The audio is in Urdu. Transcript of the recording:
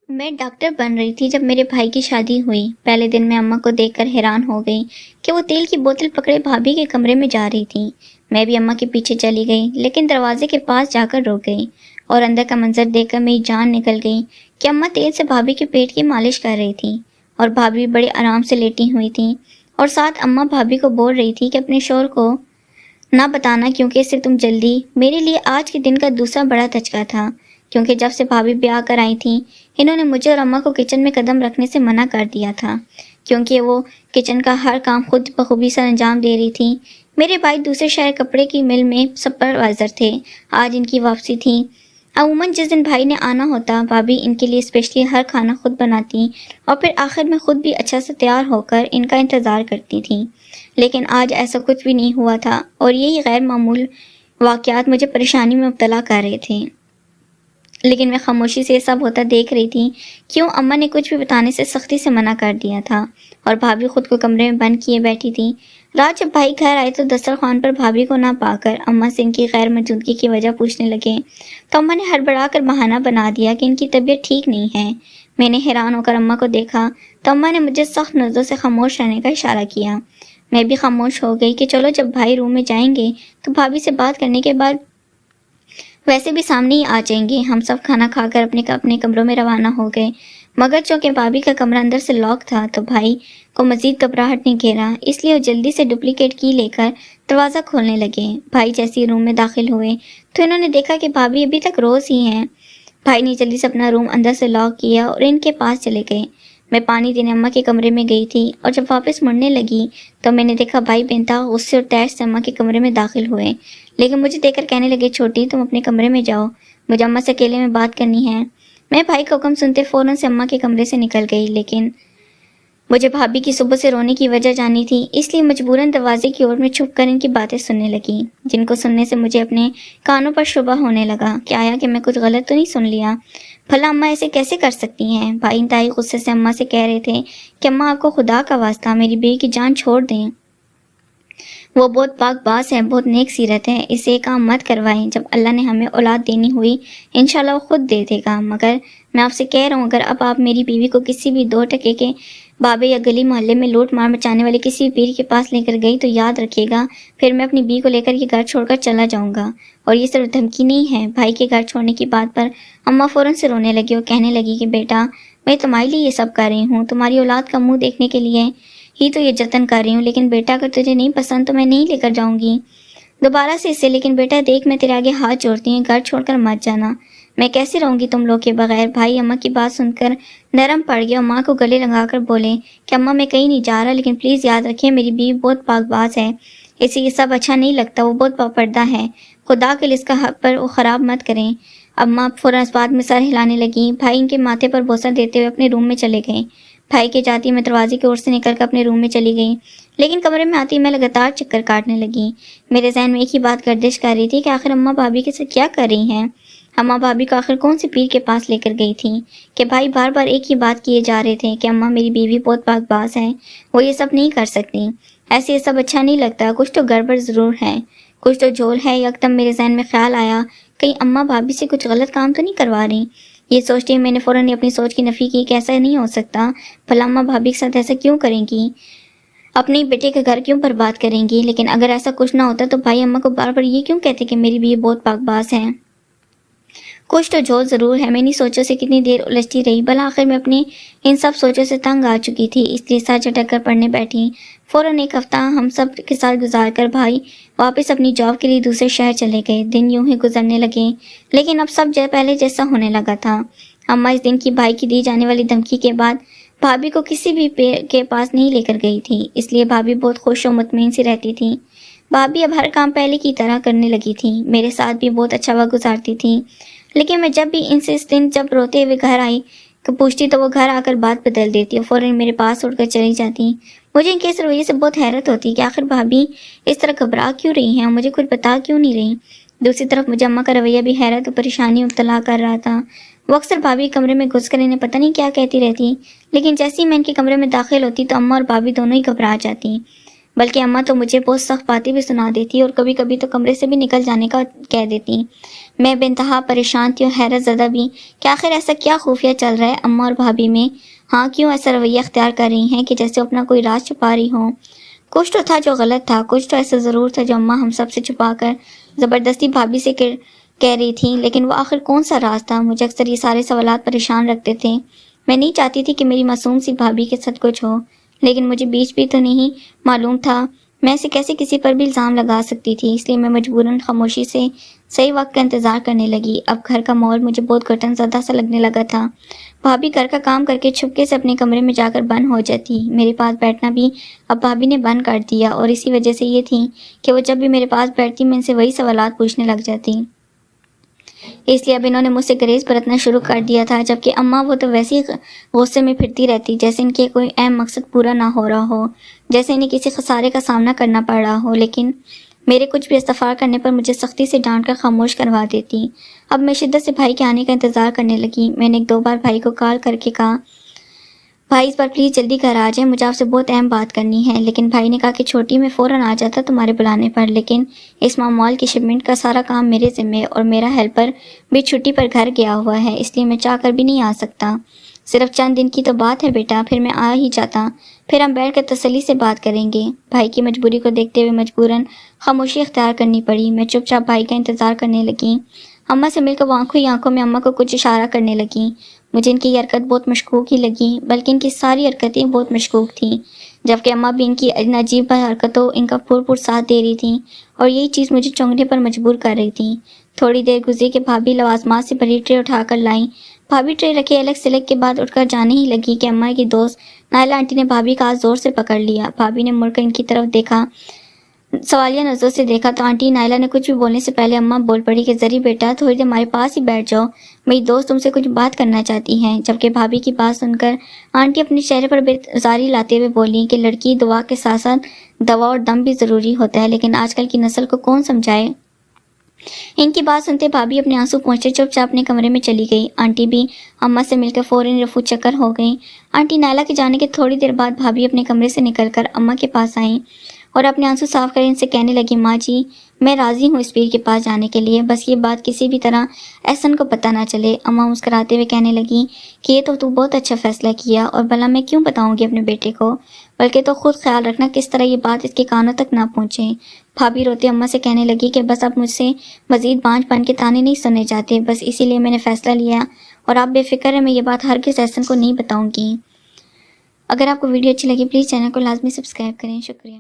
میں ڈاکٹر بن رہی تھی جب میرے بھائی کی شادی ہوئی۔ پہلے دن میں اماں کو دیکھ کر حیران ہو گئی کہ وہ تیل کی بوتل پکڑے بھابھی کے کمرے میں جا رہی تھی۔ میں بھی اماں کے پیچھے چلی گئی لیکن دروازے کے پاس جا کر رک گئی اور اندر کا منظر دیکھ کر میری جان نکل گئی کہ اماں تیل سے بھابھی کے پیٹ کی مالش کر رہی تھی اور بھابھی بڑے آرام سے لیٹی ہوئی تھی، اور ساتھ اماں بھابھی کو بول رہی تھی کہ اپنے شوہر کو نہ بتانا کیونکہ اس سے تم جلدی۔ میرے لیے آج کے دن کا دوسرا بڑا دھچکا تھا کیونکہ جب سے بھابھی بیاہ کر آئی تھیں انہوں نے مجھے اور اماں کو کچن میں قدم رکھنے سے منع کر دیا تھا کیونکہ وہ کچن کا ہر کام خود بخوبی سے انجام دے رہی تھی۔ میرے بھائی دوسرے شہر کپڑے کی مل میں سپروائزر تھے، آج ان کی واپسی تھی۔ عموماً جس دن بھائی نے آنا ہوتا بھابھی ان کے لیے اسپیشلی ہر کھانا خود بناتی اور پھر آخر میں خود بھی اچھا سے تیار ہو کر ان کا انتظار کرتی تھی، لیکن آج ایسا کچھ بھی نہیں ہوا تھا اور یہی غیر معمول واقعات مجھے پریشانی میں مبتلا کر رہے تھے۔ لیکن میں خاموشی سے یہ سب ہوتا دیکھ رہی تھی۔ کیوں اماں نے کچھ بھی بتانے سے سختی سے منع کر دیا تھا اور بھابھی خود کو کمرے میں بند کیے بیٹھی تھی۔ رات جب بھائی گھر آئے تو دسترخوان پر بھابھی کو نہ پا کر اماں سے ان کی غیر موجودگی کی وجہ پوچھنے لگے تو اماں نے ہڑبڑا کر بہانہ بنا دیا کہ ان کی طبیعت ٹھیک نہیں ہے۔ میں نے حیران ہو کر اماں کو دیکھا تو اماں نے مجھے سخت نظروں سے خاموش رہنے کا اشارہ کیا۔ میں بھی خاموش ہو گئی کہ چلو جب بھائی روم میں جائیں گے تو بھابھی سے بات کرنے کے بعد ویسے بھی سامنے ہی آ جائیں گے۔ ہم سب کھانا کھا کر اپنے کمروں میں روانہ ہو گئے، مگر چونکہ بھابھی کا کمرہ اندر سے لاک تھا تو بھائی کو مزید گھبراہٹ نے گھیرا، اس لیے وہ جلدی سے ڈپلیکیٹ کی لے کر دروازہ کھولنے لگے۔ بھائی جیسے ہی روم میں داخل ہوئے تو انہوں نے دیکھا کہ بھابھی ابھی تک روز ہی ہیں۔ بھائی نے جلدی سے اپنا روم اندر سے لاک کیا اور ان کے پاس چلے گئے۔ میں پانی دینے اماں کے کمرے میں گئی تھی اور جب واپس مڑنے لگی تو میں نے دیکھا بھائی بےانتہا غصے اور تیش سے اماں کے کمرے میں داخل ہوئے، لیکن مجھے دیکھ کر کہنے لگے چھوٹی تم اپنے کمرے میں جاؤ، مجھے اماں سے اکیلے میں بات کرنی ہے۔ میں بھائی کا حکم سنتے فوراً سے اماں کے کمرے سے نکل گئی، لیکن مجھے بھابھی کی صبح سے رونے کی وجہ جانی تھی، اس لیے مجبوراً دروازے کی اور میں چھپ کر ان کی باتیں سننے لگی، جن کو سننے سے مجھے اپنے کانوں پر شبہ ہونے لگا کہ آیا کہ میں کچھ غلط تو نہیں سن لیا۔ بھلا اماں ایسے کیسے کر سکتی ہیں؟ بھائی انتہائی غصے سے اماں سے کہہ رہے تھے کہ اماں آپ کو خدا کا واسطہ میری بیوی کی جان چھوڑ دیں، وہ بہت پاک باز ہے، بہت نیک سیرت ہے، اسے یہ کام مت کروائیں، جب اللہ نے ہمیں اولاد دینی ہوئی انشاءاللہ وہ خود دے دے گا، مگر میں آپ سے کہہ رہا ہوں اگر اب آپ میری بیوی کو کسی بھی 2 ٹکے کے بابے یا گلی محلے میں لوٹ مار مچانے والے کسی بھی پیر کے پاس لے کر گئی تو یاد رکھیے گا پھر میں اپنی بیوی کو لے کر یہ گھر چھوڑ کر چلا جاؤں گا، اور یہ صرف دھمکی نہیں ہے۔ بھائی کے گھر چھوڑنے کی بات پر اماں فوراً سے رونے لگی اور کہنے لگی کہ بیٹا میں تمہارے لیے یہ سب کر رہی ہوں، تمہاری اولاد کا منہ دیکھنے کے لیے ہی تو یہ جتن کر رہی ہوں، لیکن بیٹا اگر تجھے نہیں پسند تو میں نہیں لے کر جاؤں گی دوبارہ سے اسے، لیکن بیٹا دیکھ میں تیرے آگے ہاتھ جوڑتی ہوں، گھر چھوڑ کر مت جانا، میں کیسے رہوں گی تم لوگ کے بغیر۔ بھائی اماں کی بات سن کر نرم پڑ گیا اور ماں کو گلے لگا کر بولے کہ اماں میں کہیں نہیں جا رہا، لیکن پلیز یاد رکھیں میری بیوی بہت پاک باز ہے، اسے یہ سب اچھا نہیں لگتا، وہ بہت باپردہ ہے، خدا کے لیے اس کا حق پر وہ خراب مت کریں۔ اماں فوراً اس بات میں سر ہلانے لگیں۔ بھائی ان کے ماتھے پر بوسہ دیتے ہوئے اپنے روم میں چلے گئے۔ بھائی کے جاتی میں دروازے کی اور سے نکل کر اپنے روم میں چلی گئی، لیکن کمرے میں آتی میں لگاتار چکر کاٹنے لگی۔ میرے ذہن میں ایک ہی بات گردش کر رہی تھی کہ آخر اماں بھابھی کے ساتھ کیا کر رہی ہیں؟ اماں بھابھی کو آخر کون سے پیر کے پاس لے کر گئی تھی کہ بھائی بار بار ایک ہی بات کیے جا رہے تھے کہ اماں میری بیوی بہت پاک باز ہے، وہ یہ سب نہیں کر سکتی، ایسے یہ سب اچھا نہیں لگتا، کچھ تو گڑبڑ ضرور ہے، کچھ تو جھول ہے۔ یکدم میرے ذہن میں خیال آیا کہیں اماں بھابھی سے کچھ غلط کام تو نہیں کروا رہی۔ یہ سوچتے میں نے فوراً اپنی سوچ کی نفی کی کہ ایسا نہیں ہو سکتا، بھلا اماں بھابھی کے ساتھ ایسا کیوں کریں گی، اپنے بیٹے کا گھر کیوں برباد کریں گی؟ لیکن اگر ایسا کچھ نہ ہوتا تو بھائی اماں کو بار بار یہ کیوں کہتے کہ میری بیوی بہت پاک باز ہے؟ کچھ تو جھول ضرور ہے۔ میں انہیں سوچوں سے کتنی دیر الجھتی رہی، بھلا آخر میں اپنی ان سب سوچوں سے تنگ آ چکی تھی، اس لیے سر جھٹک کر پڑھنے بیٹھی۔ فوراً 1 ہفتہ ہم سب کے ساتھ گزار کر بھائی واپس اپنی جاب کے لیے دوسرے شہر چلے گئے۔ دن یوں ہی گزرنے لگے، لیکن اب سب پہلے جیسا ہونے لگا تھا۔ اماں اس دن کی بھائی کی دی جانے والی دھمکی کے بعد بھابھی کو کسی بھی پیر کے پاس نہیں لے کر گئی تھی، اس لیے بھابھی بہت خوش و مطمئن سی رہتی تھی۔ بھابھی اب ہر کام پہلے کی طرح کرنے لگی تھی، میرے ساتھ بھی بہت اچھا وقت گزارتی تھی، لیکن میں جب بھی ان سے اس دن جب روتے ہوئے گھر آئی پوچھتی تو وہ گھر آ کر بات بدل دیتی اور فوراً میرے پاس اٹھ کر چلی جاتی۔ مجھے ان کے اس رویے سے بہت حیرت ہوتی کہ آخر بھابھی اس طرح گھبرا کیوں رہی ہیں اور مجھے کچھ بتا کیوں نہیں رہی۔ دوسری طرف مجھے اماں کا رویہ بھی حیرت اور پریشانی میں مبتلا کر رہا تھا۔ وہ اکثر بھابھی کے کمرے میں گھس کر انہیں پتہ نہیں کیا کہتی رہتی، لیکن جیسے ہی میں ان کے کمرے میں داخل ہوتی تو اماں اور بھابھی دونوں ہی گھبرا جاتی، بلکہ اماں تو مجھے بہت سخت باتیں بھی سنا دیتی اور کبھی کبھی تو کمرے سے بھی نکل جانے کا کہہ دیتی۔ میں بے انتہا پریشان تھی اور حیرت زدہ بھی کہ آخر ایسا کیا خفیہ چل رہا ہے اماں اور بھابھی میں. ہاں کیوں ایسا رویہ اختیار کر رہی ہیں کہ جیسے اپنا کوئی راز چھپا رہی ہوں. کچھ تو تھا جو غلط تھا، کچھ تو ایسا ضرور تھا جو اماں ہم سب سے چھپا کر زبردستی بھابھی سے کہہ رہی تھی. لیکن وہ آخر کون سا راز تھا؟ مجھے اکثر یہ سارے سوالات پریشان رکھتے تھے. میں نہیں چاہتی تھی کہ میری معصوم سی بھابھی کے ساتھ کچھ ہو، لیکن مجھے بیچ بھی تو نہیں معلوم تھا میں اسے کیسے کسی پر بھی الزام لگا سکتی تھی. اس لیے میں مجبوراً خاموشی سے صحیح وقت کا انتظار کرنے لگی. اب گھر کا ماحول مجھے بہت گھٹن زدہ سا لگنے لگا تھا. بھابھی گھر کا کام کر کے چھپکے سے اپنے کمرے میں جا کر بند ہو جاتی. میرے پاس بیٹھنا بھی اب بھابھی نے بند کر دیا، اور اسی وجہ سے یہ تھی کہ وہ جب بھی میرے پاس بیٹھتی میں ان سے وہی سوالات پوچھنے لگ جاتی. اس لیے اب انہوں نے مجھ سے گریز برتنا شروع کر دیا تھا، جبکہ اماں وہ تو ویسے ہی غصے میں پھرتی رہتی جیسے ان کے کوئی اہم مقصد پورا نہ ہو رہا ہو، جیسے انہیں کسی خسارے کا سامنا کرنا پڑ رہا ہو. لیکن میرے کچھ بھی استغفار کرنے پر مجھے سختی سے ڈانٹ کر خاموش کروا دیتی. اب میں شدت سے بھائی کے آنے کا انتظار کرنے لگی. میں نے 1-2 بار بھائی کو کال کر کے کہا بھائی اس بار پلیز جلدی گھر آ جائیں، مجھے آپ سے بہت اہم بات کرنی ہے. لیکن بھائی نے کہا کہ چھوٹی میں فوراً آ جاتا تمہارے بلانے پر، لیکن اس مال کی شپمنٹ کا سارا کام میرے ذمے اور میرا ہیلپر بھی چھٹی پر گھر گیا ہوا ہے، اس لیے میں چاہ کر بھی نہیں آ سکتا. صرف چند دن کی تو بات ہے بیٹا، پھر میں آ ہی جاتا، پھر ہم بیٹھ کر تسلی سے بات کریں گے. بھائی کی مجبوری کو دیکھتے ہوئے مجبوراً خاموشی اختیار کرنی پڑی. میں چپ چاپ بھائی کا انتظار کرنے لگی. اماں سے مل کر وہ آنکھوں ہی آنکھوں میں اماں کو کچھ اشارہ کرنے لگی. مجھے ان کی یہ حرکت بہت مشکوک ہی لگی، بلکہ ان کی ساری حرکتیں بہت مشکوک تھیں، جبکہ اماں بھی ان کی ان عجیب حرکتوں ان کا پور ساتھ دے رہی تھیں، اور یہی چیز مجھے چونکنے پر مجبور کر رہی تھی. تھوڑی دیر گزری کہ بھابھی لوازمات سے بڑی ٹرے اٹھا کر لائیں. بھابھی ٹرے رکھے الگ سلگ کے بعد اٹھ کر جانے ہی لگی کہ اماں کی دوست نائلہ آنٹی نے بھابھی کا ہاتھ زور سے پکڑ لیا. بھابھی نے مڑ کر ان کی طرف دیکھا، سوالیہ نظروں سے دیکھا تو آنٹی نائلہ نے کچھ بھی بولنے سے پہلے اماں بول پڑی کہ زری بیٹا تھوڑی دیر ہمارے پاس ہی بیٹھ جاؤ، میری دوست تم سے کچھ بات کرنا چاہتی ہیں. جبکہ بھابھی کی بات سن کر آنٹی اپنے چہرے پر بیزاری لاتے ہوئے بولی کہ لڑکی دعا کے ساتھ ساتھ دوا اور دم بھی ضروری ہوتا ہے، لیکن آج کل کی نسل کو کون سمجھائے. ان کی بات سنتے بھابھی اپنے آنسو پہنچے چپ چاپ اپنے کمرے میں چلی گئی. آنٹی بھی اماں سے مل کر فوراً رفو چکر ہو گئی. آنٹی نائلہ کے جانے کے تھوڑی دیر بعد بھابھی اپنے کمرے سے نکل کر اماں کے پاس آئیں اور اپنے آنسو صاف کر ان سے کہنے لگی ماں جی میں راضی ہوں اس پیر کے پاس جانے کے لیے، بس یہ بات کسی بھی طرح احسن کو پتہ نہ چلے. اماں مسکراتے ہوئے کہنے لگی کہ یہ تو بہت اچھا فیصلہ کیا، اور بھلا میں کیوں بتاؤں گی اپنے بیٹے کو، بلکہ تو خود خیال رکھنا کس طرح یہ بات اس کے کانوں تک نہ پہنچے. بھابھی روتے اماں سے کہنے لگی کہ بس اب مجھ سے مزید بانجھ بن کے تانے نہیں سننے جاتے، بس اسی لیے میں نے فیصلہ لیا، اور آپ بے فکر ہیں میں یہ بات ہرگز احسن کو نہیں بتاؤں گی. اگر آپ کو ویڈیو اچھی لگی پلیز چینل کو لازمی سبسکرائب کریں. شکریہ.